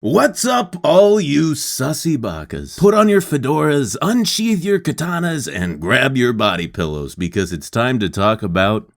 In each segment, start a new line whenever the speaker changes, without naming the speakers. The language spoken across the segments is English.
What's up, all you sussy bakas? Put on your fedoras, unsheath your katanas, and grab your body pillows because it's time to talk about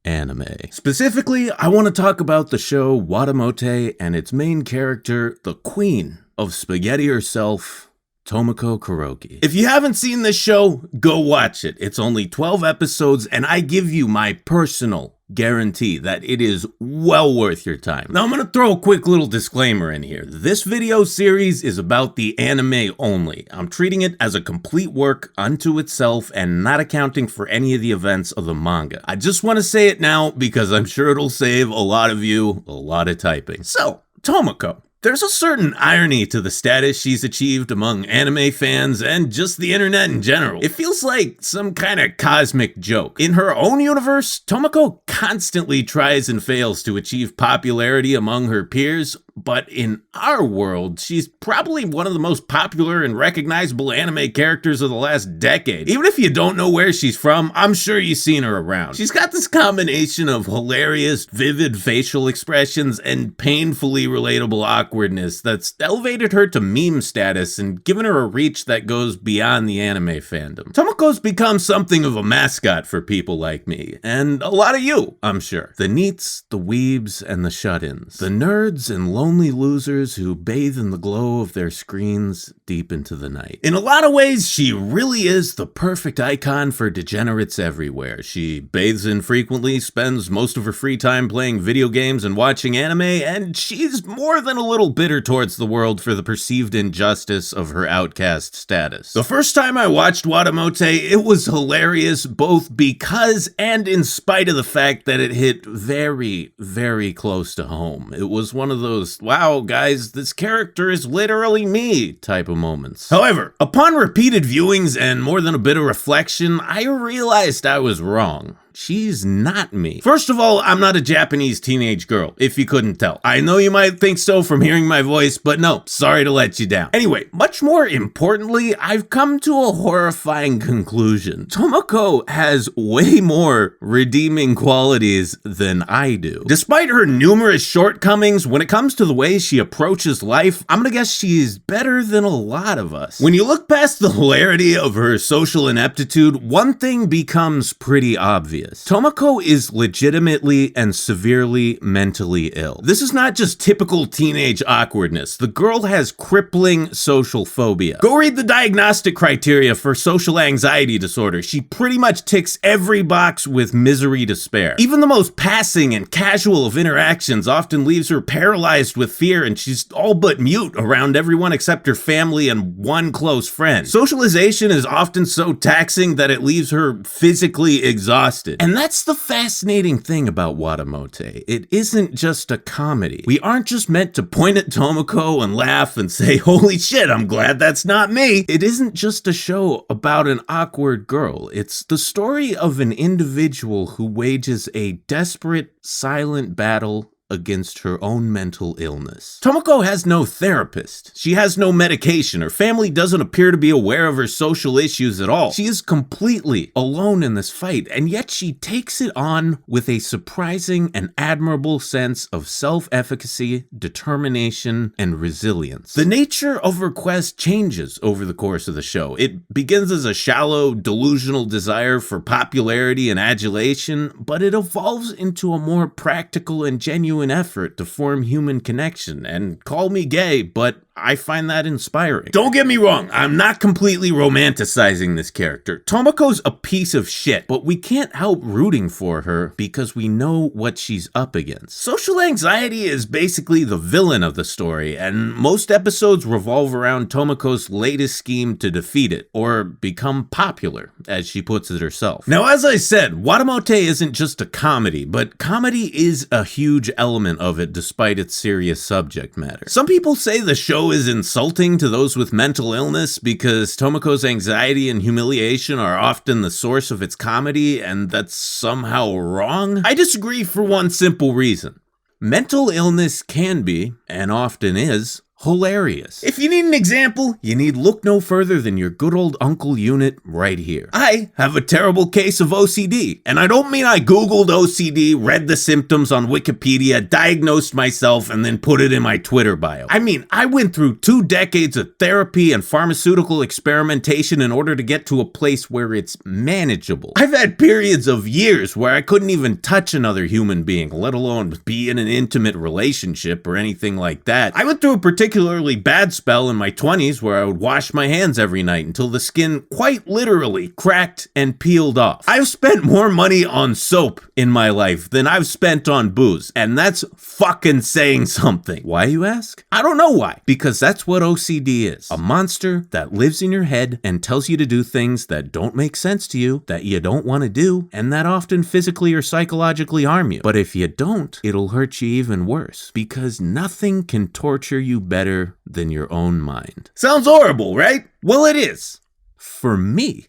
anime. Specifically, I want to talk about the show Watamote and its main character, the queen of spaghetti herself, Tomoko Kuroki. If you haven't seen this show, go watch it. It's only 12 episodes, and I give you my personal guarantee that it is well worth your time. Now I'm gonna throw a quick little disclaimer in here. This video series is about the anime only. I'm treating it as a complete work unto itself and not accounting for any of the events of the manga. I just want to say it now because I'm sure it'll save a lot of you a lot of typing. So, Tomoko. There's a certain irony to the status she's achieved among anime fans and just the internet in general. It feels like some kind of cosmic joke. In her own universe, Tomoko constantly tries and fails to achieve popularity among her peers, but in our world, she's probably one of the most popular and recognizable anime characters of the last decade. Even if you don't know where she's from, I'm sure you've seen her around. She's got this combination of hilarious, vivid facial expressions and painfully relatable awkwardness that's elevated her to meme status and given her a reach that goes beyond the anime fandom. Tomoko's become something of a mascot for people like me, and a lot of you, I'm sure. The neets, the weebs, and the shut-ins. The nerds and lonely losers who bathe in the glow of their screens deep into the night. In a lot of ways, she really is the perfect icon for degenerates everywhere. She bathes infrequently, spends most of her free time playing video games and watching anime, and she's more than a little bitter towards the world for the perceived injustice of her outcast status. The first time I watched Watamote, it was hilarious both because and in spite of the fact that it hit very, very close to home. It was one of those, wow, guys, this character is literally me type of moments. However, upon repeated viewings and more than a bit of reflection, I realized I was wrong. She's not me. First of all, I'm not a Japanese teenage girl, if you couldn't tell. I know you might think so from hearing my voice, but no, sorry to let you down. Anyway, much more importantly, I've come to a horrifying conclusion. Tomoko has way more redeeming qualities than I do. Despite her numerous shortcomings, when it comes to the way she approaches life, I'm gonna guess she's better than a lot of us. When you look past the hilarity of her social ineptitude, one thing becomes pretty obvious. Tomoko is legitimately and severely mentally ill. This is not just typical teenage awkwardness. The girl has crippling social phobia. Go read the diagnostic criteria for social anxiety disorder. She pretty much ticks every box with misery to spare. Even the most passing and casual of interactions often leaves her paralyzed with fear, and she's all but mute around everyone except her family and one close friend. Socialization is often so taxing that it leaves her physically exhausted. And that's the fascinating thing about Watamote. It isn't just a comedy. We aren't just meant to point at Tomoko and laugh and say, holy shit, I'm glad that's not me. It isn't just a show about an awkward girl. It's the story of an individual who wages a desperate, silent battle against her own mental illness. Tomoko has no therapist. She has no medication. Her family doesn't appear to be aware of her social issues at all. She is completely alone in this fight, and yet she takes it on with a surprising and admirable sense of self-efficacy, determination, and resilience. The nature of her quest changes over the course of the show. It begins as a shallow, delusional desire for popularity and adulation, but it evolves into a more practical and genuine effort to form human connection. And call me gay, but I find that inspiring. Don't get me wrong, I'm not completely romanticizing this character. Tomoko's a piece of shit, but we can't help rooting for her because we know what she's up against. Social anxiety is basically the villain of the story, and most episodes revolve around Tomoko's latest scheme to defeat it, or become popular, as she puts it herself. Now, as I said, Watamote isn't just a comedy, but comedy is a huge element of it despite its serious subject matter. Some people say the show is insulting to those with mental illness because Tomoko's anxiety and humiliation are often the source of its comedy, and that's somehow wrong. I disagree for one simple reason. Mental illness can be, and often is, hilarious. If you need an example, you need look no further than your good old Uncle Unit right here. I have a terrible case of OCD, and I don't mean I Googled OCD, read the symptoms on Wikipedia, diagnosed myself, and then put it in my Twitter bio. I mean, I went through 2 decades of therapy and pharmaceutical experimentation in order to get to a place where it's manageable. I've had periods of years where I couldn't even touch another human being, let alone be in an intimate relationship or anything like that. I went through a particularly bad spell in my 20s where I would wash my hands every night until the skin quite literally cracked and peeled off. I've spent more money on soap in my life than I've spent on booze, and that's fucking saying something. Why, you ask? I don't know why, because that's what OCD is. A monster that lives in your head and tells you to do things that don't make sense to you, that you don't want to do, and that often physically or psychologically harm you. But if you don't, it'll hurt you even worse, because nothing can torture you better than your own mind. Sounds horrible, right? Well, it is. For me,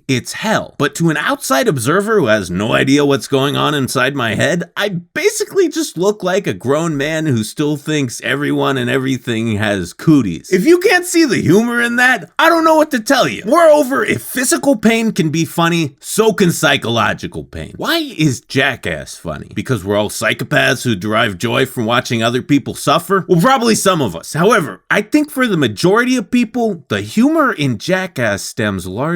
it's hell. But to an outside observer who has no idea what's going on inside my head, I basically just look like a grown man who still thinks everyone and everything has cooties. If you can't see the humor in that, I don't know what to tell you. Moreover, if physical pain can be funny, so can psychological pain. Why is Jackass funny? Because we're all psychopaths who derive joy from watching other people suffer? Well, probably some of us. However, I think for the majority of people, the humor in Jackass stems largely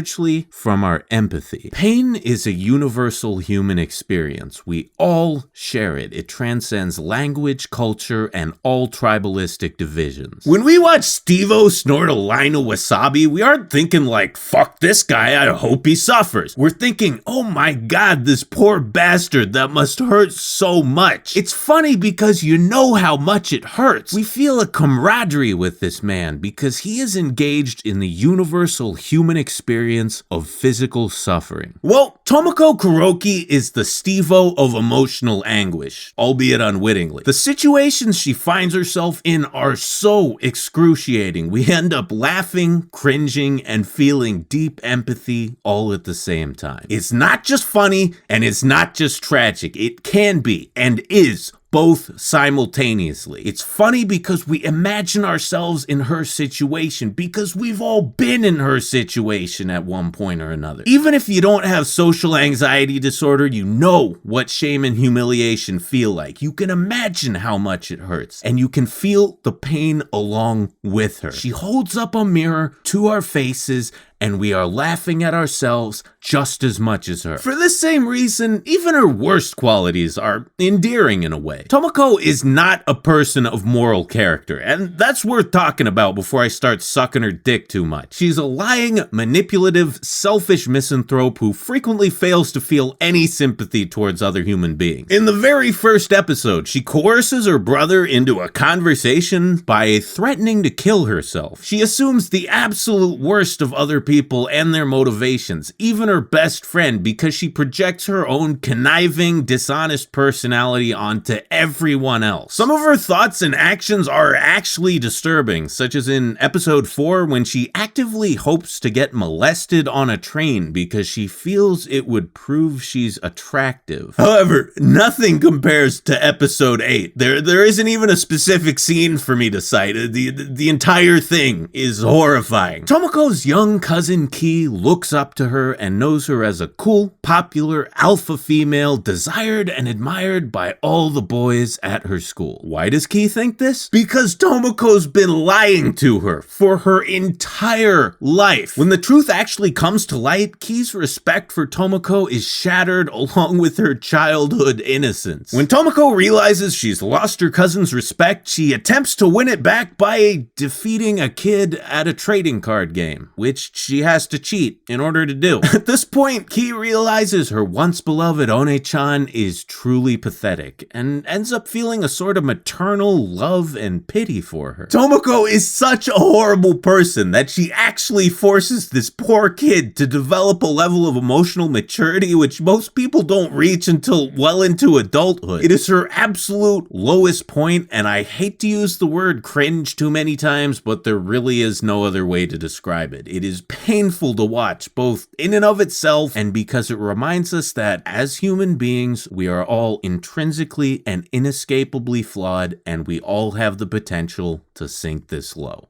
from our empathy. Pain is a universal human experience. We all share it. It transcends language, culture, and all tribalistic divisions. When we watch Steve-O snort a line of wasabi, we aren't thinking like, fuck this guy, I hope he suffers. We're thinking, oh my god, this poor bastard, that must hurt so much. It's funny because you know how much it hurts. We feel a camaraderie with this man because he is engaged in the universal human experience of physical suffering. Well, Tomoko Kuroki is the Steve-O of emotional anguish, albeit unwittingly. The situations she finds herself in are so excruciating. We end up laughing, cringing, and feeling deep empathy all at the same time. It's not just funny, and it's not just tragic. It can be, and is, both simultaneously. It's funny because we imagine ourselves in her situation, because we've all been in her situation at one point or another. Even if you don't have social anxiety disorder, you know what shame and humiliation feel like. You can imagine how much it hurts, and you can feel the pain along with her. She holds up a mirror to our faces, and we are laughing at ourselves just as much as her. For this same reason, even her worst qualities are endearing in a way. Tomoko is not a person of moral character, and that's worth talking about before I start sucking her dick too much. She's a lying, manipulative, selfish misanthrope who frequently fails to feel any sympathy towards other human beings. In the very first episode, she coerces her brother into a conversation by threatening to kill herself. She assumes the absolute worst of other people and their motivations, even her best friend, because she projects her own conniving, dishonest personality onto everyone else. Some of her thoughts and actions are actually disturbing, such as in episode 4 when she actively hopes to get molested on a train because she feels it would prove she's attractive. However, nothing compares to episode 8. There isn't even a specific scene for me to cite. The entire thing is horrifying. Tomoko's young cousin Ki looks up to her and knows her as a cool, popular, alpha female desired and admired by all the boys at her school. Why does Ki think this? Because Tomoko's been lying to her for her entire life. When the truth actually comes to light, Ki's respect for Tomoko is shattered along with her childhood innocence. When Tomoko realizes she's lost her cousin's respect, she attempts to win it back by defeating a kid at a trading card game, which she has to cheat in order to do. At this point, Ki realizes her once beloved One-chan is truly pathetic and ends up feeling a sort of maternal love and pity for her. Tomoko is such a horrible person that she actually forces this poor kid to develop a level of emotional maturity which most people don't reach until well into adulthood. It is her absolute lowest point, and I hate to use the word cringe too many times, but there really is no other way to describe it. It is painful to watch, both in and of itself and because it reminds us that as human beings, we are all intrinsically and inescapably flawed, and we all have the potential to sink this low.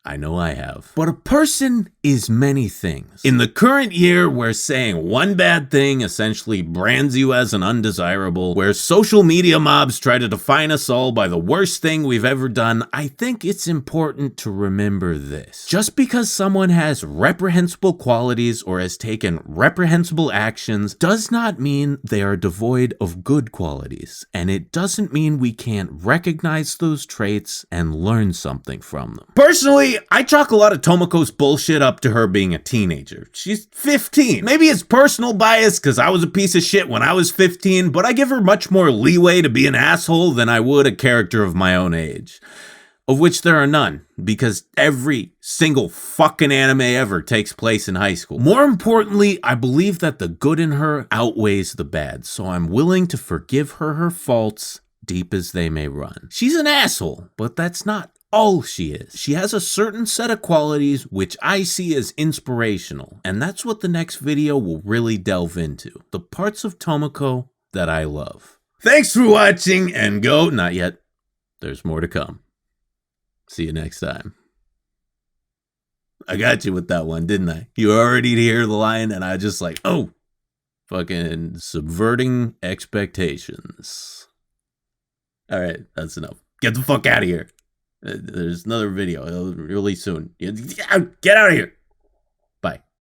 I know I have. But a person is many things. In the current year, where saying one bad thing essentially brands you as an undesirable, where social media mobs try to define us all by the worst thing we've ever done, I think it's important to remember this. Just because someone has reprehensible qualities or has taken reprehensible actions does not mean they are devoid of good qualities. And it doesn't mean we can't recognize those traits and learn something from them. Personally, I chalk a lot of Tomoko's bullshit up to her being a teenager. She's 15. Maybe it's personal bias because I was a piece of shit when I was 15, but I give her much more leeway to be an asshole than I would a character of my own age. Of which there are none, because every single fucking anime ever takes place in high school. More importantly, I believe that the good in her outweighs the bad, so I'm willing to forgive her faults, deep as they may run. She's an asshole, but that's not all she is. She has a certain set of qualities which I see as inspirational, and that's what the next video will really delve into. The parts of Tomoko that I love. Thanks for watching, and go, not yet, there's more to come. See you next time. I got you with that one, didn't I? You already hear the line, and I just like, oh, fucking subverting expectations. All right, that's enough. Get the fuck out of here. There's another video really soon. Get out of here.